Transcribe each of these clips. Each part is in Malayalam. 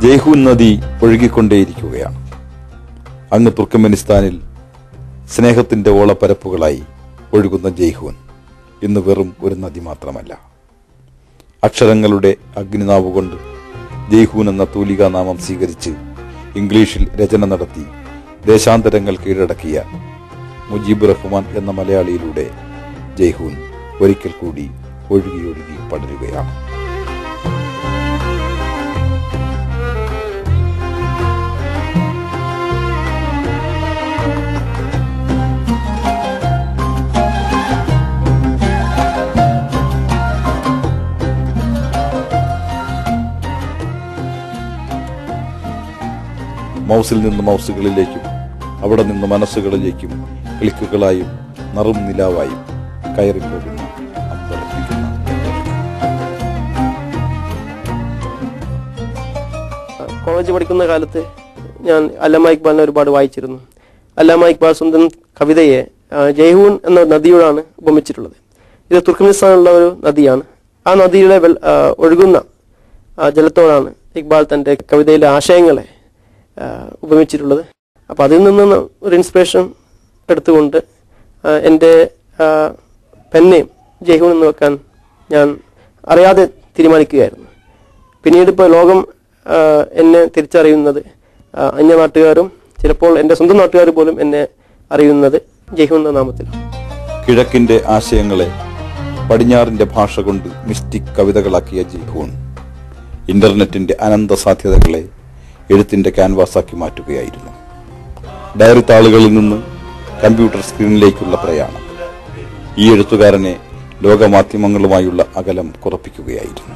ജയ്ഹൂൻ നദി ഒഴുകിക്കൊണ്ടേയിരിക്കുകയാണ്. അങ്ങ് തുർക്കമെനിസ്ഥാനിൽ സ്നേഹത്തിന്റെ ഓളപ്പരപ്പുകളായി ഒഴുകുന്ന ജയ്ഹൂൻ ഇന്ന് വെറും ഒരു നദി മാത്രമല്ല. അക്ഷരങ്ങളുടെ അഗ്നിനാവുകൊണ്ട് ജയ്ഹൂൻ എന്ന തൂലികാനാമം സ്വീകരിച്ച് ഇംഗ്ലീഷിൽ രചന നടത്തി ദേശാന്തരങ്ങൾ കീഴടക്കിയ മുജീബ് റഹ്മാൻ എന്ന മലയാളിയിലൂടെ ജയ്ഹൂൻ ഒരിക്കൽ കൂടി ഒഴുകി ഒഴുകി പടരുകയാണ്. മൗസിൽ നിന്ന് മൗസുകളിലേക്കും അവിടെ നിന്ന് മനസ്സുകളിലേക്കും ക്ലിക്കുകളായും നറും നിലാവായും കയറിപ്പോകുന്ന അമ്പരപ്പിക്കുന്ന കോളേജ് പഠിക്കുന്ന കാലത്ത് ഞാൻ അല്ലാമ ഇക്ബാലിനെ ഒരുപാട് വായിച്ചിരുന്നു. അല്ലാമ ഇക്ബാൽ സ്വന്തം കവിതയെ ജയ്ഹൂൻ എന്ന നദിയോടാണ് ഉപമിച്ചിട്ടുള്ളത്. ഇത് തുർക്കമെനിസ്ഥാനുള്ള ഒരു നദിയാണ്. ആ നദിയുടെ ഒഴുകുന്ന ജലത്തോടാണ് ഇക്ബാൽ തൻ്റെ കവിതയിലെ ആശയങ്ങളെ ഉപമിച്ചിട്ടുള്ളത്. അപ്പോൾ അതിൽ നിന്ന് ഒരു ഇൻസ്പിറേഷൻ എടുത്തുകൊണ്ട് എൻ്റെ പെന്നെയും ജയ്ഹൂൻ എന്ന് വെക്കാൻ ഞാൻ അറിയാതെ തീരുമാനിക്കുകയായിരുന്നു. പിന്നീട് ഇപ്പോൾ ലോകം എന്നെ തിരിച്ചറിയുന്നത് അന്യ നാട്ടുകാരും ചിലപ്പോൾ എൻ്റെ സ്വന്തം നാട്ടുകാർ പോലും എന്നെ അറിയുന്നത് ജയ്ഹൂൻ എന്ന നാമത്തിലാണ്. കിഴക്കിന്റെ ആശയങ്ങളെ പടിഞ്ഞാറിന്റെ ഭാഷ കൊണ്ട് മിസ്റ്റിക് കവിതകളാക്കിയ ജയ്ഹൂൻ ഇന്റർനെറ്റിന്റെ അനന്ത സാധ്യതകളെ എഴുത്തിന്റെ ക്യാൻവാസാക്കി മാറ്റുകയായിരുന്നു. ഡയറി താളുകളിൽ നിന്ന് കമ്പ്യൂട്ടർ സ്ക്രീനിലേക്കുള്ള പ്രയാണം ഈ എഴുത്തുകാരനെ ലോകമാധ്യമങ്ങളുമായുള്ള അകലം കുറപ്പിക്കുകയായിരുന്നു.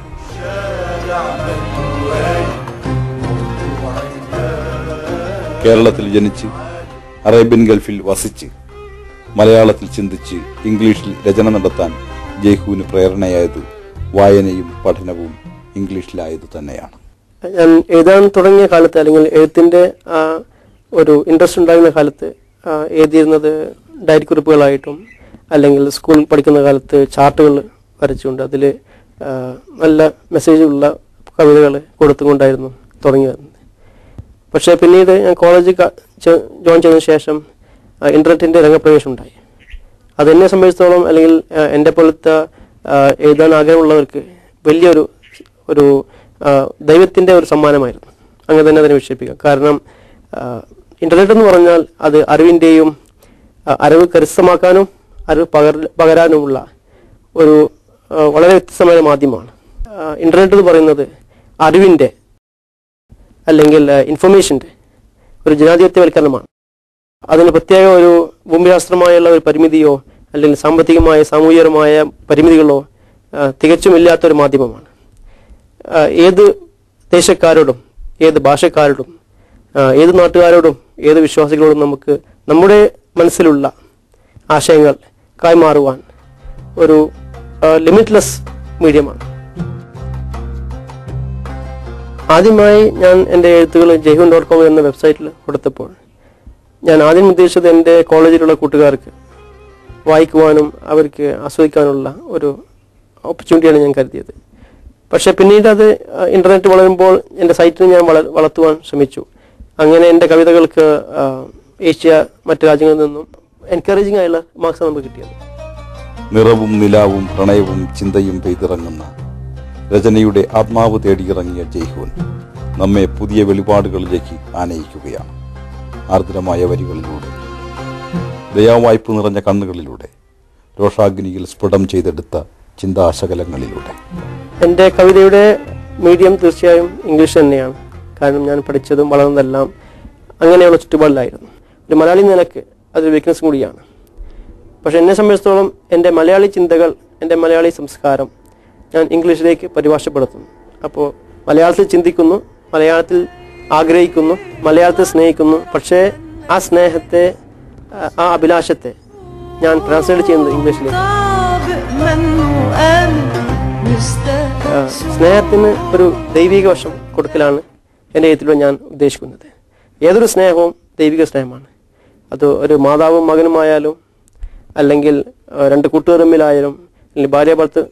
കേരളത്തിൽ ജനിച്ച് അറേബ്യൻ ഗൾഫിൽ വസിച്ച് മലയാളത്തിൽ ചിന്തിച്ച് ഇംഗ്ലീഷിൽ രചന നടത്താൻ ജയ്ഹൂന് പ്രേരണയായത് വായനയും പഠനവും ഇംഗ്ലീഷിലായത് തന്നെയാണ്. ഞാൻ എഴുതാൻ തുടങ്ങിയ കാലത്ത് അല്ലെങ്കിൽ എഴുത്തിൻ്റെ ഒരു ഇൻട്രസ്റ്റ് ഉണ്ടായിരുന്ന കാലത്ത് എഴുതിയിരുന്നത് ഡയറി കുറിപ്പുകളായിട്ടും അല്ലെങ്കിൽ സ്കൂൾ പഠിക്കുന്ന കാലത്ത് ചാർട്ടുകൾ വരച്ചുകൊണ്ട് അതിൽ നല്ല മെസ്സേജുള്ള കവിതകൾ കൊടുത്തുകൊണ്ടായിരുന്നു തുടങ്ങി വരുന്നത്. പക്ഷേ പിന്നീട് ഞാൻ കോളേജ് ജോയിൻ ചെയ്തതിനു ശേഷം ഇൻ്റർനെറ്റിൻ്റെ രംഗപ്രവേശം ഉണ്ടായി. അതെന്നെ സംബന്ധിച്ചിടത്തോളം അല്ലെങ്കിൽ എൻ്റെ പോലത്തെ എഴുതാൻ ആഗ്രഹമുള്ളവർക്ക് വലിയൊരു ദൈവത്തിൻ്റെ ഒരു സമ്മാനമായിരുന്നു. അങ്ങനെ തന്നെ അതിനെ വിശേഷിപ്പിക്കാം. കാരണം ഇൻ്റർനെറ്റ് എന്ന് പറഞ്ഞാൽ അത് അറിവിൻ്റെയും അറിവ് കരസ്ഥമാക്കാനും അറിവ് പകരാനുമുള്ള ഒരു വളരെ വ്യത്യസ്തമായ മാധ്യമമാണ്. ഇൻ്റർനെറ്റ് എന്ന് പറയുന്നത് അറിവിൻ്റെ അല്ലെങ്കിൽ ഇൻഫർമേഷൻ്റെ ഒരു ജനാധിപത്യവൽക്കരണമാണ്. അതിന് പ്രത്യേക ഒരു ഭൂമിശാസ്ത്രമായുള്ള ഒരു പരിമിതിയോ അല്ലെങ്കിൽ സാമ്പത്തികമായ സാമൂഹികമായ പരിമിതികളോ തികച്ചും ഇല്ലാത്തൊരു മാധ്യമമാണ്. ഏത് ദേശക്കാരോടും ഏത് ഭാഷക്കാരോടും ഏത് നാട്ടുകാരോടും ഏത് വിശ്വാസികളോടും നമുക്ക് നമ്മുടെ മനസ്സിലുള്ള ആശയങ്ങൾ കൈമാറുവാൻ ഒരു ലിമിറ്റ്ലെസ് മീഡിയമാണ്. ആദ്യമായി ഞാൻ എൻ്റെ എഴുത്തുകൾ jayhoon.com എന്ന വെബ്സൈറ്റിൽ കൊടുത്തപ്പോൾ ഞാൻ ആദ്യം ഉദ്ദേശിച്ചത് എൻ്റെ കോളേജിലുള്ള കൂട്ടുകാർക്ക് വായിക്കുവാനും അവർക്ക് ആസ്വദിക്കാനുള്ള ഒരു ഓപ്പർച്യൂണിറ്റിയാണ് ഞാൻ കരുതിയത്. പക്ഷെ പിന്നീട് അത് ഇൻ്റർനെറ്റ് വളരുമ്പോൾ എൻ്റെ സൈറ്റിന് ഞാൻ വളർത്തുവാൻ ശ്രമിച്ചു. അങ്ങനെ എൻ്റെ കവിതകൾക്ക് ഏഷ്യ മറ്റു രാജ്യങ്ങളിൽ നിന്നും എൻകറേജിംഗ് ആയുള്ള മാർക്സ് നമുക്ക് കിട്ടിയത്. നിറവും നിലാവും പ്രണയവും ചിന്തയും പെയ്തിറങ്ങുന്ന രചനയുടെ ആത്മാവ് തേടിയിറങ്ങിയ ജയ്ഹൂൻ നമ്മെ പുതിയ വെളിപാടുകളിലേക്ക് ആനയിക്കുകയാണ്. ആർദ്രമായ വരികളിലൂടെ ദയാവായ്പ് നിറഞ്ഞ കണ്ണുകളിലൂടെ രോഷാഗ്നിയിൽ സ്ഫുടം ചെയ്തെടുത്ത ചിന്താശകലങ്ങളിലൂടെ. എൻ്റെ കവിതയുടെ മീഡിയം തീർച്ചയായും ഇംഗ്ലീഷ് തന്നെയാണ്. കാരണം ഞാൻ പഠിച്ചതും വളർന്നതെല്ലാം അങ്ങനെയുള്ള ചുറ്റുപാടിലായിരുന്നു. ഒരു മലയാളി നിലക്ക് അതൊരു വീക്ക്നെസ് കൂടിയാണ്. പക്ഷെ എന്നെ സംബന്ധിച്ചിടത്തോളം എൻ്റെ മലയാളി ചിന്തകൾ, എൻ്റെ മലയാളി സംസ്കാരം ഞാൻ ഇംഗ്ലീഷിലേക്ക് പരിഭാഷപ്പെടുത്തുന്നു. അപ്പോൾ മലയാളത്തിൽ ചിന്തിക്കുന്നു, മലയാളത്തിൽ ആഗ്രഹിക്കുന്നു, മലയാളത്തെ സ്നേഹിക്കുന്നു. പക്ഷേ ആ സ്നേഹത്തെ, ആ അഭിലാഷത്തെ ഞാൻ ട്രാൻസ്ലേറ്റ് ചെയ്യുന്നത് ഇംഗ്ലീഷിലേക്ക്. സ്നേഹത്തിന് ഒരു ദൈവിക വശം കൊടുക്കലാണ് എൻ്റെ എഴുത്തിലൂടെ ഞാൻ ഉദ്ദേശിക്കുന്നത്. ഏതൊരു സ്നേഹവും ദൈവിക സ്നേഹമാണ്. അത് ഒരു മാതാവും മകനുമായാലും അല്ലെങ്കിൽ രണ്ട് കൂട്ടുകാർ തമ്മിലായാലും അല്ലെങ്കിൽ ഭാര്യ ഭർത്തൃ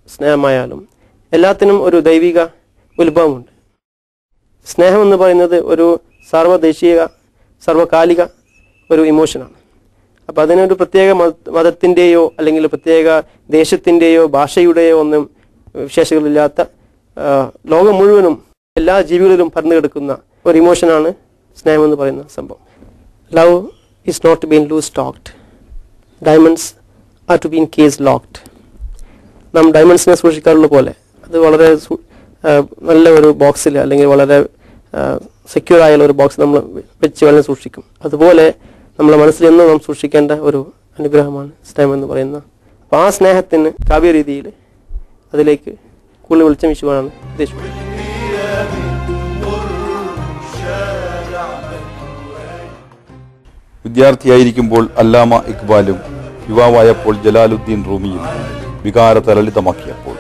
സ്നേഹമായാലും എല്ലാത്തിനും ഒരു ദൈവിക ഉത്ഭവമുണ്ട്. സ്നേഹം എന്ന് പറയുന്നത് ഒരു സർവ്വദേശീയ സർവ്വകാലിക ഒരു ഇമോഷനാണ്. അപ്പോൾ അതിനൊരു പ്രത്യേക മതത്തിൻ്റെയോ അല്ലെങ്കിൽ പ്രത്യേക ദേശത്തിൻ്റെയോ ഭാഷയുടെയോ ഒന്നും വിശേഷങ്ങളില്ലാത്ത ലോകം മുഴുവനും എല്ലാ ജീവികളിലും പരന്നു കിടക്കുന്ന ഒരു ഇമോഷനാണ് സ്നേഹം എന്ന് പറയുന്ന സംഭവം. Love is not been loose stocked, diamonds are to been case locked. നാം ഡയമണ്ട്സിനെ സൂക്ഷിക്കാറുള്ള പോലെ അത് വളരെ നല്ല ഒരു ബോക്സിൽ അല്ലെങ്കിൽ വളരെ സെക്യൂർ ആയുള്ള ഒരു ബോക്സ് നമ്മൾ വെച്ച് വളരെ സൂക്ഷിക്കും. അതുപോലെ നമ്മളെ മനസ്സിൽ എന്നും നാം സൂക്ഷിക്കേണ്ട ഒരു അനുഗ്രഹമാണ് സ്നേഹം എന്ന് പറയുന്ന. അപ്പോൾ ആ സ്നേഹത്തിന് കാവ്യരീതിയിൽ അതിലേക്ക് കൂടുതൽ വെളിച്ചം വീശുവാനാണ് ഉദ്ദേശിക്കുന്നത്. വിദ്യാർത്ഥിയായിരിക്കുമ്പോൾ അല്ലാമ ഇക്ബാലും യുവാവായപ്പോൾ ജലാലുദ്ദീൻ റൂമിയും വികാര തലളിതമാക്കിയപ്പോൾ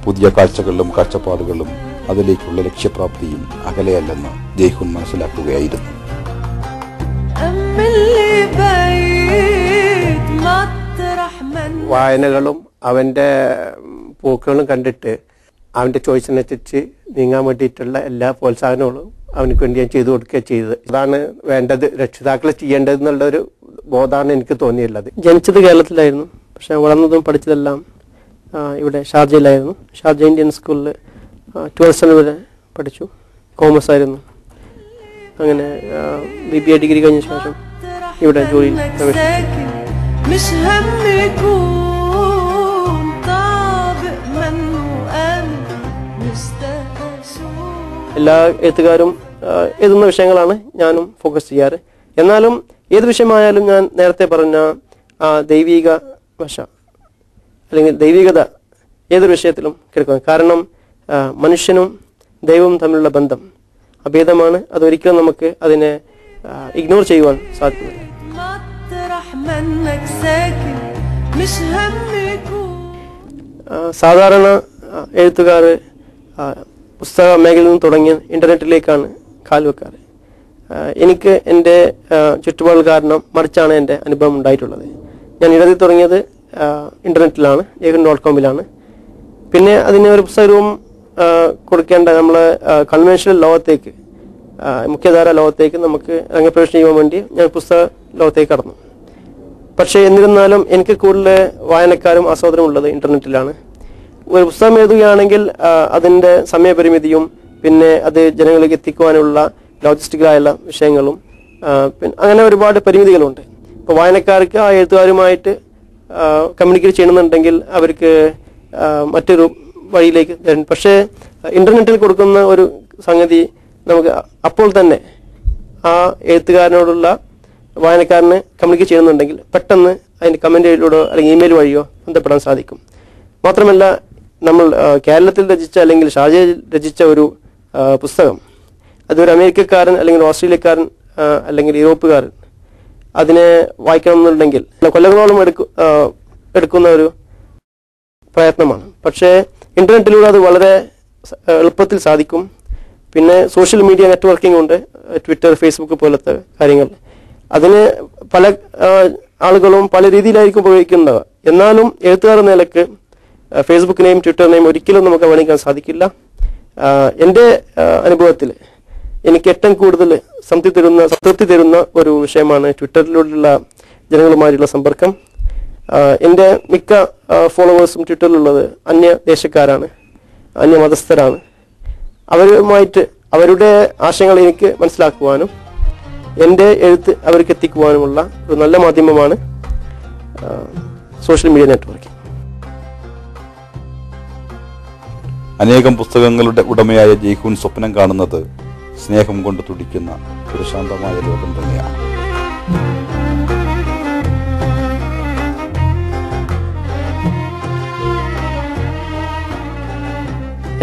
പുതിയ കാഴ്ചകളിലും കാഴ്ചപ്പാടുകളും അതിലേക്കുള്ള ലക്ഷ്യപ്രാപ്തിയും അകലെയല്ലെന്ന് ജയ്ഹുൻ മനസ്സിലാക്കുകയായിരുന്നു. വായനകളും അവൻ്റെ പോക്കുകളും കണ്ടിട്ട് അവൻ്റെ ചോയ്സിനനുസരിച്ച് നീങ്ങാൻ വേണ്ടിയിട്ടുള്ള എല്ലാ പ്രോത്സാഹനങ്ങളും അവനക്ക് വേണ്ടി ഞാൻ ചെയ്തു കൊടുക്കുക ചെയ്തത്. അതാണ് വേണ്ടത്, രക്ഷിതാക്കൾ ചെയ്യേണ്ടത് എന്നുള്ളൊരു ബോധമാണ് എനിക്ക് തോന്നിയുള്ളത്. ജനിച്ചത് കേരളത്തിലായിരുന്നു, പക്ഷെ വളർന്നതും പഠിച്ചതെല്ലാം ഇവിടെ ഷാർജയിലായിരുന്നു. ഷാർജ ഇന്ത്യൻ സ്കൂളിൽ 12th സ്റ്റാൻഡേർഡ് വരെ പഠിച്ചു. കോമേഴ്സ് ആയിരുന്നു. അങ്ങനെ BBA ഡിഗ്രി കഴിഞ്ഞ ശേഷം ഇവിടെ ജോലി പ്രവേശിച്ചു. എല്ലാ എഴുത്തുകാരും എഴുതുന്ന വിഷയങ്ങളാണ് ഞാനും ഫോക്കസ് ചെയ്യാറ്. എന്നാലും ഏത് വിഷയമായാലും ഞാൻ നേരത്തെ പറഞ്ഞ ദൈവിക വശ അല്ലെങ്കിൽ ദൈവികത ഏതൊരു വിഷയത്തിലും കിടക്കുന്നു. കാരണം മനുഷ്യനും ദൈവവും തമ്മിലുള്ള ബന്ധം അഭേദമാണ്. അതൊരിക്കലും നമുക്ക് അതിനെ ഇഗ്നോർ ചെയ്യുവാൻ സാധിക്കില്ല. സാധാരണ എഴുത്തുകാർ പുസ്തക മേഖലയിൽ നിന്ന് തുടങ്ങി ഇന്റർനെറ്റിലേക്കാണ് കാൽവെക്കാറ്. എനിക്ക് എൻ്റെ ചുറ്റുപാട് കാരണം മറിച്ചാണ് എൻ്റെ അനുഭവം ഉണ്ടായിട്ടുള്ളത്. ഞാൻ എഴുതി തുടങ്ങിയത് ഇന്റർനെറ്റിലാണ്, jayhun.com-ലാണ്. പിന്നെ അതിന് ഒരു പുസ്തകവും കൊടുക്കേണ്ട നമ്മളെ കൺവെൻഷണൽ ലോകത്തേക്ക്, മുഖ്യധാര ലോകത്തേക്ക് നമുക്ക് രംഗപ്രവേശനം ചെയ്യാൻ വേണ്ടി ഞാൻ പുസ്തക ലോകത്തേക്ക് കടന്നു. പക്ഷേ എന്നിരുന്നാലും എനിക്ക് കൂടുതൽ വായനക്കാരും ആസ്വാദനവും ഉള്ളത് ഇന്റർനെറ്റിലാണ്. ഒരു പുസ്തകം എഴുതുകയാണെങ്കിൽ അതിൻ്റെ സമയപരിമിതിയും പിന്നെ അത് ജനങ്ങളിലേക്ക് എത്തിക്കുവാനുള്ള ലോജിസ്റ്റിക്കലായുള്ള വിഷയങ്ങളും പിന്നെ അങ്ങനെ ഒരുപാട് പരിമിതികളുണ്ട്. ഇപ്പോൾ വായനക്കാർക്ക് ആ എഴുത്തുകാരുമായിട്ട് കമ്മ്യൂണിക്കേറ്റ് ചെയ്യണമെന്നുണ്ടെങ്കിൽ അവർക്ക് മറ്റൊരു വഴിയിലേക്ക് തരും. പക്ഷേ ഇന്റർനെറ്റിൽ കൊടുക്കുന്ന ഒരു സംഗതി നമുക്ക് അപ്പോൾ തന്നെ ആ എഴുത്തുകാരനോടുള്ള വായനക്കാരന് കമ്മ്യൂണിക്കേറ്റ് ചെയ്യണമെന്നുണ്ടെങ്കിൽ പെട്ടെന്ന് അതിൻ്റെ കമൻറ്റിലൂടെ അല്ലെങ്കിൽ ഇമെയിൽ വഴിയോ ബന്ധപ്പെടാൻ സാധിക്കും. മാത്രമല്ല നമ്മൾ കേരളത്തിൽ രചിച്ച അല്ലെങ്കിൽ ഷാർജയിൽ രചിച്ച ഒരു പുസ്തകം അതൊരു അമേരിക്കക്കാരൻ അല്ലെങ്കിൽ ഓസ്ട്രേലിയക്കാരൻ അല്ലെങ്കിൽ യൂറോപ്പുകാരൻ അതിനെ വായിക്കണം എന്നുണ്ടെങ്കിൽ കൊല്ലങ്ങളോളം എടുക്കുന്ന ഒരു പ്രയത്നമാണ്. പക്ഷേ ഇന്റർനെറ്റിലൂടെ അത് വളരെ എളുപ്പത്തിൽ സാധിക്കും. പിന്നെ സോഷ്യൽ മീഡിയ നെറ്റ്വർക്കിംഗ് ഉണ്ട്, ട്വിറ്റർ, ഫേസ്ബുക്ക് പോലത്തെ കാര്യങ്ങൾ. അതിന് പല ആളുകളും പല രീതിയിലായിരിക്കും ഉപയോഗിക്കുന്നത്. എന്നാലും എഴുത്തുകാർ എന്ന നിലക്ക് ഫേസ്ബുക്കിനെയും ട്വിറ്ററിനെയും ഒരിക്കലും നമുക്ക് അവഗണിക്കാൻ സാധിക്കില്ല. എൻ്റെ അനുഭവത്തിൽ എനിക്ക് ഏറ്റവും കൂടുതൽ സംതൃപ്തി തരുന്ന ഒരു വിഷയമാണ് ട്വിറ്ററിലൂടെയുള്ള ജനങ്ങളുമായുള്ള സമ്പർക്കം. എൻ്റെ മിക്ക ഫോളോവേഴ്സും ട്വിറ്ററിലുള്ളത് അന്യദേശക്കാരാണ്, അന്യമതസ്ഥരാണ്. അവരുമായിട്ട് അവരുടെ ആശയങ്ങൾ എനിക്ക് മനസ്സിലാക്കുവാനും എൻ്റെ എഴുത്ത് അവർക്ക് എത്തിക്കുവാനുമുള്ള ഒരു നല്ല മാധ്യമമാണ് സോഷ്യൽ മീഡിയ നെറ്റ്വർക്കിംഗ്. അനേകം പുസ്തകങ്ങളുടെ ഉടമയായ ജയ്ഹുൻ സ്വപ്നം കാണുന്നത് സ്നേഹം കൊണ്ട് തുടിക്കുന്ന ഒരു ശാന്തമായ ലോകം തന്നെയാണ്.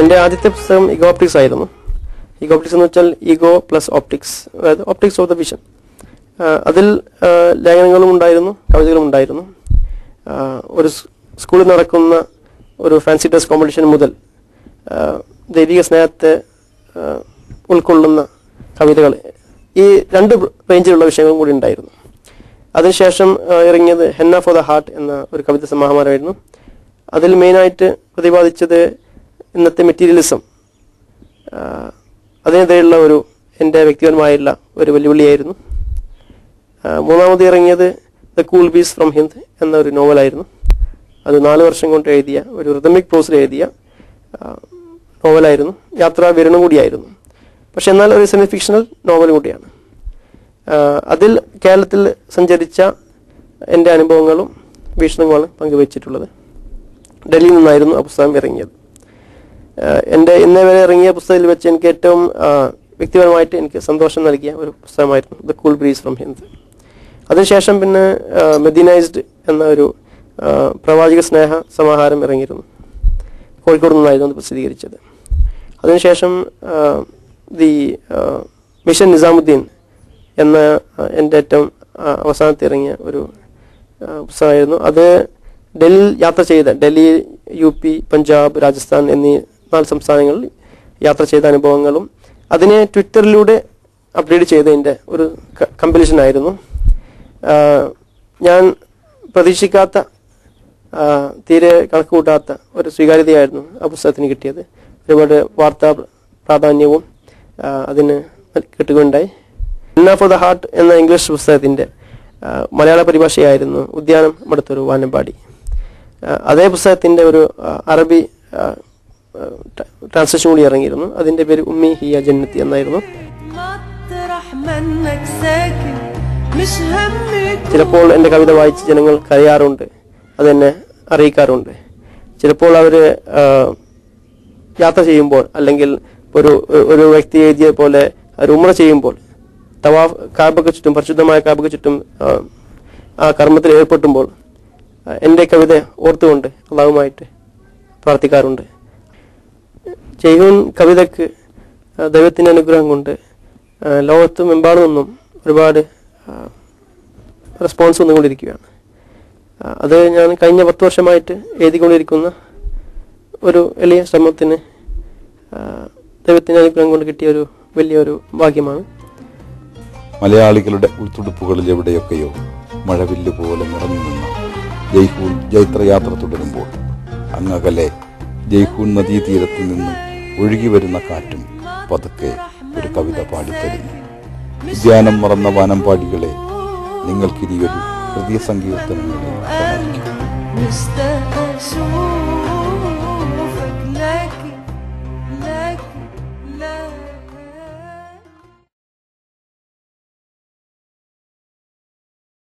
എൻ്റെ ആദ്യത്തെ പുസ്തകം ഈഗോ ഓപ്റ്റിക്സ് ആയിരുന്നു. ഈഗോ ഓപ്റ്റിക്സ് എന്ന് വെച്ചാൽ ഈഗോ പ്ലസ് ഓപ്റ്റിക്സ്, അതായത് ഓപ്റ്റിക്സ് ഓഫ് ദ വിഷൻ. അതിൽ ലേഖനങ്ങളും ഉണ്ടായിരുന്നു, കവിതകളും ഉണ്ടായിരുന്നു. ഒരു സ്കൂളിൽ നടക്കുന്ന ഒരു ഫാൻസി ഡ്രസ് കോമ്പറ്റീഷൻ മുതൽ ദൈവിക സ്നേഹത്തെ ഉൾക്കൊള്ളുന്ന കവിതകൾ, ഈ രണ്ട് റേഞ്ചിലുള്ള വിഷയങ്ങളും കൂടി ഉണ്ടായിരുന്നു. അതിനുശേഷം ഇറങ്ങിയത് ഹെന്ന ഫോർ ദ ഹാർട്ട് എന്ന ഒരു കവിത സമാഹാരമായിരുന്നു. അതിൽ മെയിനായിട്ട് പ്രതിപാദിച്ചത് ഇന്നത്തെ മെറ്റീരിയലിസം, അതിനെതിരെയുള്ള എൻ്റെ വ്യക്തിപരമായുള്ള ഒരു വെല്ലുവിളിയായിരുന്നു. മൂന്നാമത് ഇറങ്ങിയത് the cool bees from Hind എന്ന ഒരു നോവലായിരുന്നു. അത് 4 വർഷം കൊണ്ട് എഴുതിയ ഒരു റിതമിക് പ്രോസിൽ എഴുതിയ നോവലായിരുന്നു. യാത്രാ വിവരണം കൂടിയായിരുന്നു. പക്ഷെ എന്നാൽ ഒരു സെമി ഫിക്ഷണൽ നോവൽ കൂടിയാണ്. അതിൽ കേരളത്തിൽ സഞ്ചരിച്ച എൻ്റെ അനുഭവങ്ങളും വീക്ഷണങ്ങളുമാണ് പങ്കുവച്ചിട്ടുള്ളത്. ഡൽഹിയിൽ നിന്നായിരുന്നു ആ പുസ്തകം ഇറങ്ങിയത്. എൻ്റെ ഇന്നേ വരെ ഇറങ്ങിയ പുസ്തകത്തിൽ വെച്ച് എനിക്ക് ഏറ്റവും വ്യക്തിപരമായിട്ട് എനിക്ക് സന്തോഷം നൽകിയ ഒരു പുസ്തകമായിരുന്നു the cool breeze from Hind. അതിനുശേഷം പിന്നെ മെദീനൈസ്ഡ് എന്ന ഒരു പ്രവാചക സ്നേഹ സമാഹാരം ഇറങ്ങിയിരുന്നു. കോഴിക്കോട് നിന്നായിരുന്നു അത് പ്രസിദ്ധീകരിച്ചത്. അതിനുശേഷം ദി മിഷൻ നിസാമുദ്ദീൻ എന്ന എൻ്റെ ഏറ്റവും അവസാനത്ത് ഇറങ്ങിയ ഒരു പുസ്തകമായിരുന്നു. അത് ഡൽഹിയിൽ യാത്ര ചെയ്ത ഡൽഹി, UP, പഞ്ചാബ്, രാജസ്ഥാൻ എന്നീ 4 സംസ്ഥാനങ്ങളിൽ യാത്ര ചെയ്ത അനുഭവങ്ങളും അതിനെ ട്വിറ്ററിലൂടെ അപ്ഡേറ്റ് ചെയ്തതിൻ്റെ ഒരു കമ്പലീഷനായിരുന്നു. ഞാൻ പ്രതീക്ഷിക്കാത്ത, തീരെ കണക്ക് കൂട്ടാത്ത ഒരു സ്വീകാര്യതയായിരുന്നു ആ പുസ്തകത്തിന് കിട്ടിയത്. ഒരുപാട് വാർത്താ പ്രാധാന്യവും അതിന് കിട്ടുകയുണ്ടായി. ഇന്ന ഫോർ ദ ഹാർട്ട് എന്ന ഇംഗ്ലീഷ് പുസ്തകത്തിൻ്റെ മലയാള പരിഭാഷയായിരുന്നു ഉദ്യാനം മടുത്തൊരു വാനമ്പാടി. അതേ പുസ്തകത്തിൻ്റെ ഒരു അറബി ട്രാൻസ്ലേഷൻ കൂടി ഇറങ്ങിയിരുന്നു. അതിൻ്റെ പേര് ഉമ്മി ഹിയ ജന്നത്തി എന്നായിരുന്നു. ചിലപ്പോൾ എൻ്റെ കവിത വായിച്ച് ജനങ്ങൾ കരയാറുണ്ട്, അതെന്നെ അറിയിക്കാറുണ്ട്. ചിലപ്പോൾ അവർ യാത്ര ചെയ്യുമ്പോൾ അല്ലെങ്കിൽ ഒരു വ്യക്തി എഴുതിയ പോലെ ഒരു ഉംറ ചെയ്യുമ്പോൾ തവാഫ് കാബയ്ക്ക് ചുറ്റും, പരിശുദ്ധമായ കാബയ്ക്ക് ചുറ്റും ആ കർമ്മത്തിൽ ഏർപ്പെട്ടുമ്പോൾ എൻ്റെ കവിത ഓർത്തുകൊണ്ട് അള്ളാഹുമായിട്ട് പ്രാർത്ഥിക്കാറുണ്ട്. ജയ്ഹൂൻ കവിതയ്ക്ക് ദൈവത്തിൻ്റെ അനുഗ്രഹം കൊണ്ട് ലോകത്തുമെമ്പാടും നിന്നും ഒരുപാട് റെസ്പോൺസ് വന്നുകൊണ്ടിരിക്കുകയാണ്. അത് ഞാൻ കഴിഞ്ഞ 10 വർഷമായിട്ട് എഴുതിക്കൊണ്ടിരിക്കുന്ന ഒരു എളിയ ശ്രമത്തിന് ദൈവത്തിൻ്റെ അനുഗ്രഹം കൊണ്ട് കിട്ടിയ ഒരു വലിയൊരു ഭാഗ്യമാണ്. മലയാളികളുടെ ഉൾത്തുടുപ്പുകളിൽ എവിടെയൊക്കെയോ മഴവില്ല് പോലെ നിറഞ്ഞു നിന്ന ജയ്ഹൂൻ ജൈത്രയാത്ര തുടരുമ്പോൾ അങ്ങകലെ ജയ്ഹൂൻ നദീതീരത്തിൽ നിന്ന് ഒഴുകി വരുന്ന കാറ്റും പതുക്കെ ഒരു കവിത പാടിത്തരുന്നു. ഉദ്യാനം മറന്ന വാനമ്പാടികളെ, നിങ്ങൾക്കിനിയൊരു ഹൃദയ സങ്കീർത്തനങ്ങളെ